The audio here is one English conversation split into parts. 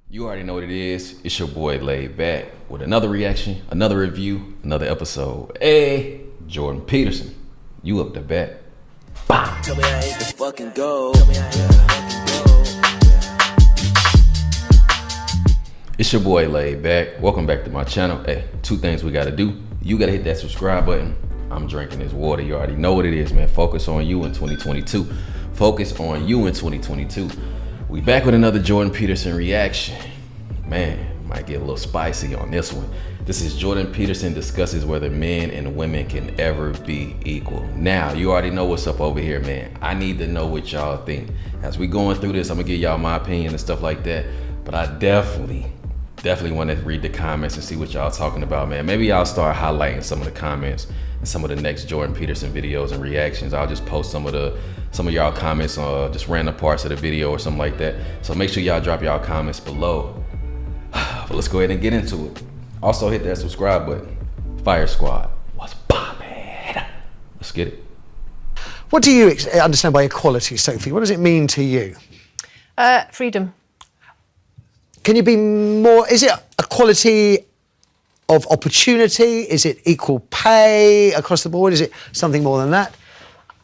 You already know what it is. It's your boy Laid Back with another reaction, another review, another episode. Hey, Jordan Peterson, you up the bat. Bah. Tell me I ain't the fucking go. It's your boy Laid Back. Welcome back to my channel. Hey, two things we gotta do. You gotta hit that subscribe button. I'm drinking this water. You already know what it is, man. Focus on you in 2022. Focus on you in 2022. We back with another Jordan Peterson reaction. Man, might get a little spicy on this one. This is Jordan Peterson discusses whether men and women can ever be equal. Now, you already know what's up over here, man. I need to know what y'all think. As we going through this, I'm gonna give y'all my opinion and stuff like that. But I definitely want to read the comments and see what y'all talking about, man. Maybe I'll start highlighting some of the comments and some of the next Jordan Peterson videos and reactions. I'll just post some of y'all comments on just random parts of the video or something like that. So make sure y'all drop y'all comments below. But let's go ahead and get into it. Also hit that subscribe button. Fire Squad, what's poppin'? Let's get it. What do you understand by equality, Sophie? What does it mean to you? Freedom. Can you be more, is it equality of opportunity? Is it equal pay across the board? Is it something more than that?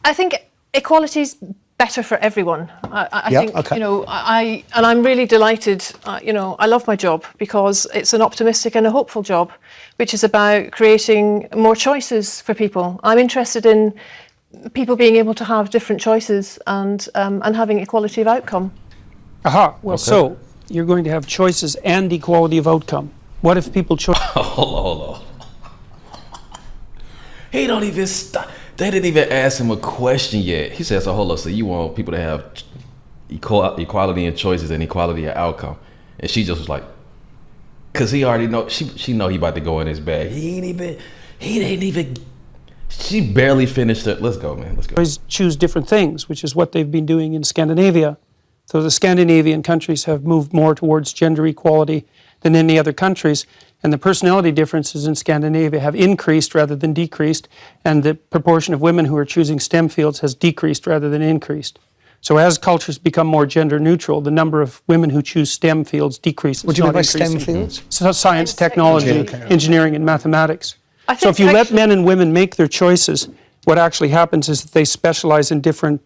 I think equality's better for everyone. I think, okay. you know, I'm really delighted, you know, I love my job because it's an optimistic and a hopeful job, which is about creating more choices for people. I'm interested in people being able to have different choices and having equality of outcome. Aha, well, Okay. so you're going to have choices and equality of outcome. What if people chose? Hold on. He don't even stop. They didn't even ask him a question yet. He said, so hold on, so you want people to have equality in choices and equality of outcome. And she just was like, cause he already know, she know he about to go in his bag. He didn't even, she barely finished it. Let's go, man, let's go. Choose different things, which is what they've been doing in Scandinavia. So the Scandinavian countries have moved more towards gender equality than any other countries, and the personality differences in Scandinavia have increased rather than decreased, and the proportion of women who are choosing STEM fields has decreased rather than increased. So as cultures become more gender neutral, the number of women who choose STEM fields decreases. What do you mean by increasing. STEM fields? So science, technology, engineering, and mathematics. So if you let men and women make their choices, what actually happens is that they specialize in different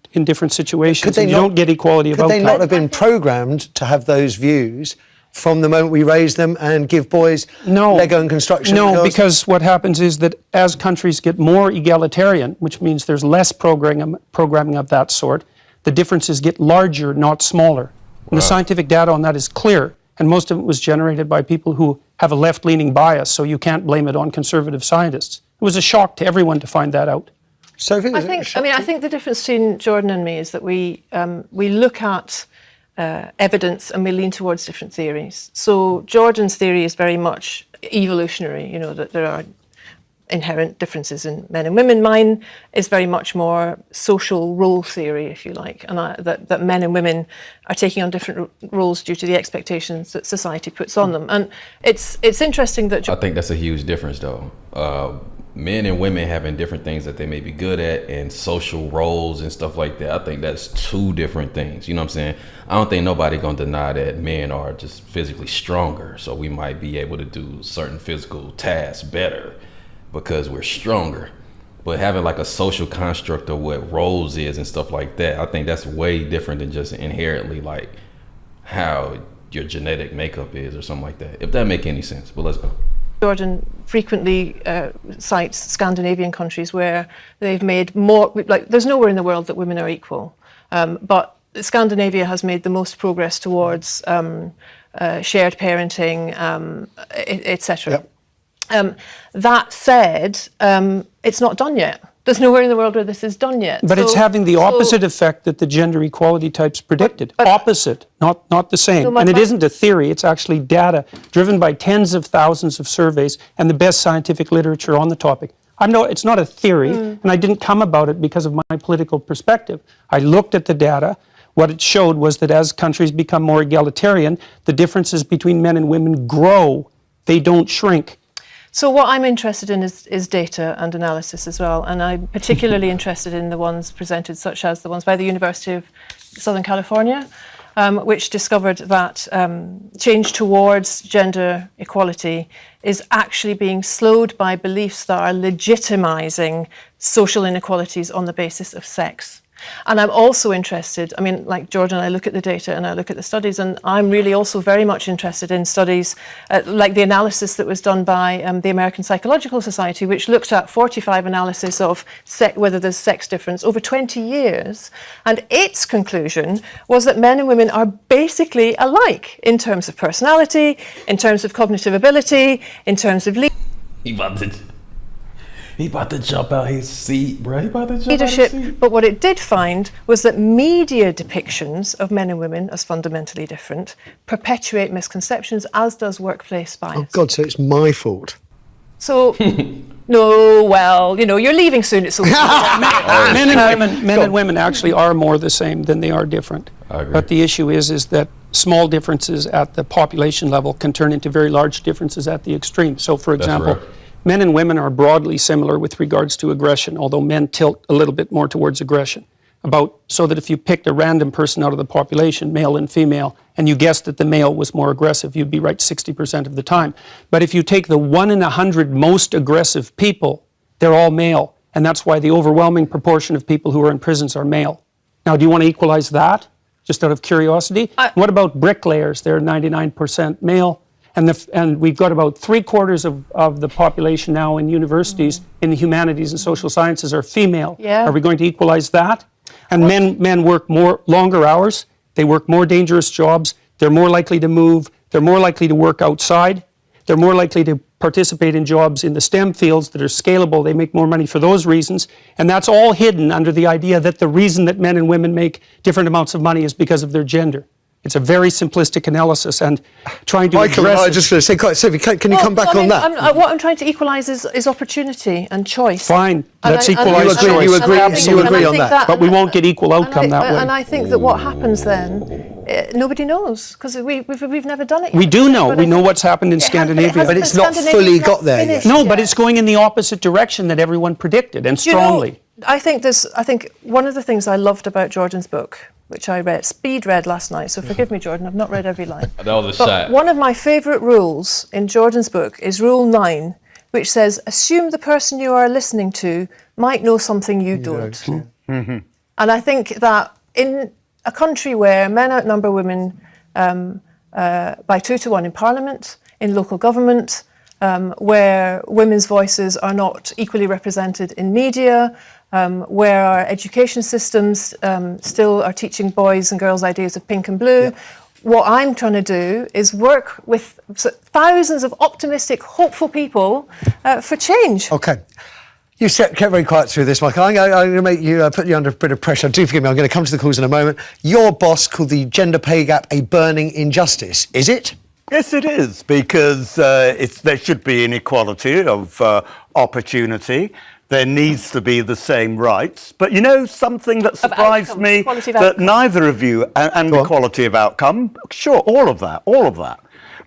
situations, and you don't get equality of outcome. Could they not have been programmed to have those views from the moment we raise them and give boys Lego and construction? No, because what happens is that as countries get more egalitarian, which means there's less programming of that sort, the differences get larger, not smaller. Wow. And the scientific data on that is clear, and most of it was generated by people who have a left-leaning bias, so you can't blame it on conservative scientists. It was a shock to everyone to find that out. Sophie, I think the difference between Jordan and me is that we look at evidence and we lean towards different theories. So Jordan's theory is very much evolutionary, you know, that there are inherent differences in men and women. Mine is very much more social role theory, if you like, and that men and women are taking on different roles due to the expectations that society puts on them. And it's interesting that... I think that's a huge difference, though. Men and women having different things that they may be good at and social roles and stuff like that. I think that's two different things. You know what I'm saying? I don't think nobody gonna deny that men are just physically stronger. So we might be able to do certain physical tasks better because we're stronger. But having like a social construct of what roles is and stuff like that, I think that's way different than just inherently like how your genetic makeup is or something like that. If that make any sense, but let's go. Jordan frequently cites Scandinavian countries where they've made more, like there's nowhere in the world that women are equal, but Scandinavia has made the most progress towards shared parenting, etc. Yep. That said, it's not done yet. There's nowhere in the world where this is done yet. But it's having the opposite effect that the gender equality types predicted. Opposite, not the same. And it isn't a theory, it's actually data driven by tens of thousands of surveys and the best scientific literature on the topic. It's not a theory, and I didn't come about it because of my political perspective. I looked at the data. What it showed was that as countries become more egalitarian, the differences between men and women grow. They don't shrink. So what I'm interested in is data and analysis as well, and I'm particularly interested in the ones presented, such as the ones by the University of Southern California, which discovered that change towards gender equality is actually being slowed by beliefs that are legitimizing social inequalities on the basis of sex. And I'm also interested, I mean, like Jordan, I look at the data and I look at the studies, and I'm really also very much interested in studies like the analysis that was done by the American Psychological Society, which looked at 45 analysis of whether there's sex difference over 20 years. And its conclusion was that men and women are basically alike in terms of personality, in terms of cognitive ability, in terms of He about to jump out his seat, bro. He about to jump leadership. out his seat. But what it did find was that media depictions of men and women as fundamentally different perpetuate misconceptions, as does workplace bias. Oh God, so it's my fault. So, no, well, you know, you're leaving soon. It's Men and women actually are more the same than they are different. I agree. But the issue is that small differences at the population level can turn into very large differences at the extreme. So, for example, right. men and women are broadly similar with regards to aggression, although men tilt a little bit more towards aggression. So that if you picked a random person out of the population, male and female, and you guessed that the male was more aggressive, you'd be right 60% of the time. But if you take the 1 in 100 most aggressive people, they're all male. And that's why the overwhelming proportion of people who are in prisons are male. Now, do you want to equalize that, just out of curiosity? What about bricklayers? They're 99% male. And we've got about 3/4 of the population now in universities in the humanities and social sciences are female. Yeah. Are we going to equalize that? And men work longer hours. They work more dangerous jobs. They're more likely to move. They're more likely to work outside. They're more likely to participate in jobs in the STEM fields that are scalable. They make more money for those reasons. And that's all hidden under the idea that the reason that men and women make different amounts of money is because of their gender. It's a very simplistic analysis, and trying to Michael, address I was just going to say, Sophie, can you come back on that? What I'm trying to equalise is opportunity and choice. Fine, let's equalise You agree- choice. you agree on that. But we won't get equal outcome that way. And I think that what happens then, nobody knows, because we've never done it yet. We do know. We know what's happened in Scandinavia. But it's not fully got there yet. No, but it's going in the opposite direction that everyone predicted, and strongly. You know, I think one of the things I loved about Jordan's book, which I speed read last night, so forgive me, Jordan, I've not read every line. That was a But shot. one of my favourite rules in Jordan's book is Rule 9, which says, assume the person you are listening to might know something you don't. And I think that in a country where men outnumber women by 2 to 1 in Parliament, in local government, where women's voices are not equally represented in media, where our education systems still are teaching boys and girls ideas of pink and blue. Yeah. What I'm trying to do is work with thousands of optimistic, hopeful people for change. Okay. You kept very quiet through this, Michael. I'm going to make you put you under a bit of pressure. Do forgive me, I'm going to come to the calls in a moment. Your boss called the gender pay gap a burning injustice. Is it? Yes, it is, because there should be inequality of opportunity. There needs to be the same rights. But you know, something that surprised me, that neither of you, and the quality of outcome, sure, all of that.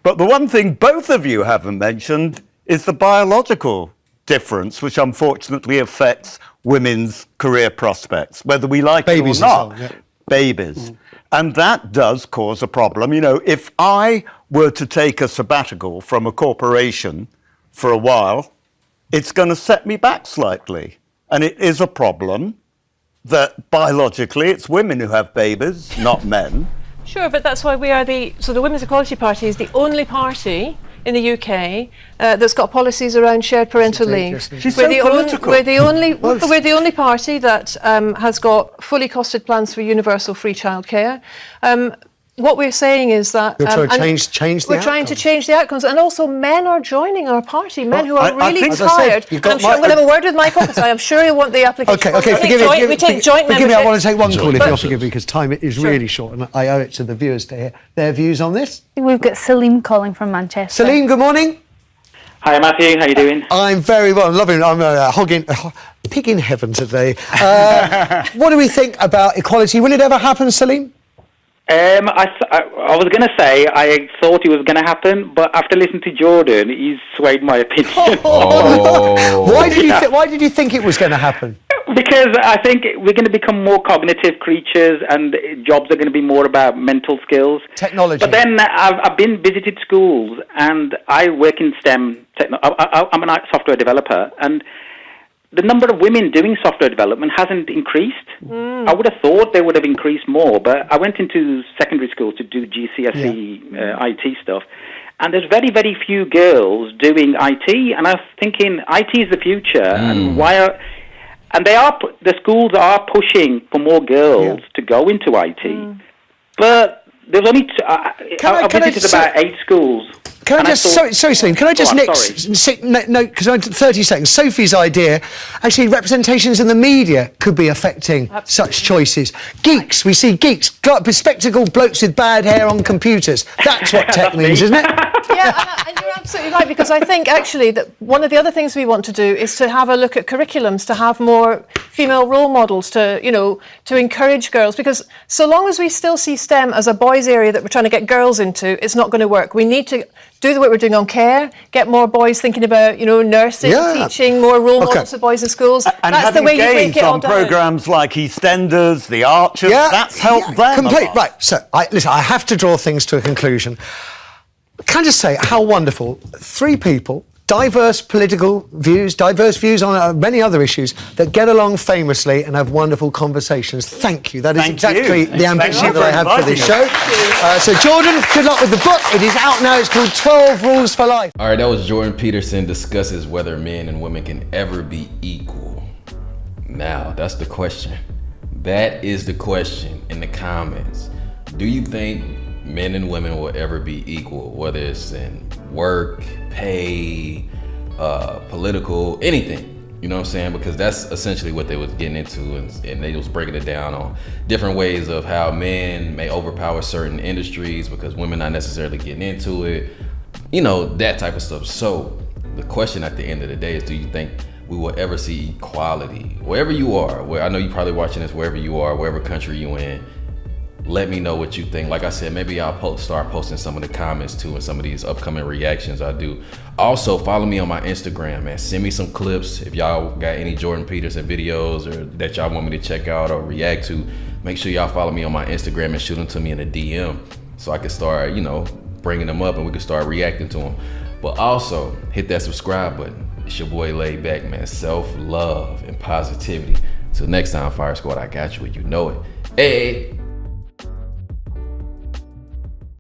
But the one thing both of you haven't mentioned is the biological difference, which unfortunately affects women's career prospects, whether we like it or not. Babies. And that does cause a problem. You know, if I were to take a sabbatical from a corporation for a while, it's going to set me back slightly. And it is a problem that biologically it's women who have babies, not men. Sure, but that's why the Women's Equality Party is the only party in the UK that's got policies around shared parental leave. She's so political. We're the only party that has got fully costed plans for universal free childcare. What we're saying is that we're trying to change the outcomes, and also men are joining our party. Men who are really tired. I'm going to have a word with Michael because I am sure he'll want the application. Okay. We take joint membership. I want to take one call if you'll forgive me, because time is really short, and I owe it to the viewers to hear their views on this. We've got Salim calling from Manchester. Salim, good morning. Hi Matthew, how you doing? I'm very well. I'm loving it. I'm pig in heaven today. What do we think about equality? Will it ever happen, Salim? I was going to say I thought it was going to happen, but after listening to Jordan, he's swayed my opinion. Why did you think it was going to happen? Because I think we're going to become more cognitive creatures, and jobs are going to be more about mental skills. Technology. But then I've been visited schools, and I work in STEM. I'm a software developer, and the number of women doing software development hasn't increased. I would have thought they would have increased more, but I went into secondary school to do GCSE IT stuff, and there's very, very few girls doing IT, and I was thinking IT is the future, and the schools are pushing for more girls to go into IT, but there's only I visited about 8 schools. Can I just, sorry, Salim, can I just no, because I'm 30 seconds. Sophie's idea, actually, representations in the media could be affecting such choices. Geeks, we see geeks, bespectacled blokes with bad hair on computers. That's what tech means, isn't it? Yeah, and you're absolutely right, because I think actually that one of the other things we want to do is to have a look at curriculums, to have more female role models, to encourage girls, because so long as we still see STEM as a boys' area that we're trying to get girls into, it's not going to work. We need to do the work we're doing on care, get more boys thinking about, nursing, teaching, more role models for boys in schools. And that's the way you break it all on down. Programmes like EastEnders, The Archers, that's helped them a lot. Right, so, listen, I have to draw things to a conclusion. Can I just say how wonderful 3 people, diverse political views, diverse views on many other issues, that get along famously and have wonderful conversations. Thank you. That is exactly the ambition that I have for this show. So, Jordan, good luck with the book. It is out now. It's called 12 Rules for Life. All right, that was Jordan Peterson discusses whether men and women can ever be equal. Now, that's the question. That is the question in the comments. Do you think men and women will ever be equal, whether it's in work, pay, political, anything? You know what I'm saying? Because that's essentially what they was getting into, and they was breaking it down on different ways of how men may overpower certain industries because women not necessarily getting into it, that type of stuff. So the question at the end of the day is, do you think we will ever see equality wherever you are? Where I know you're probably watching this wherever you are, wherever country you in. Let me know what you think. Like I said, maybe I'll start posting some of the comments too, and some of these upcoming reactions I do. Also, follow me on my Instagram, man. Send me some clips. If y'all got any Jordan Peterson videos or that y'all want me to check out or react to, make sure y'all follow me on my Instagram and shoot them to me in a DM so I can start, bringing them up and we can start reacting to them. But also, hit that subscribe button. It's your boy Laid Back, man. Self-love and positivity. Till next time, Fire Squad, I got you and you know it. Hey!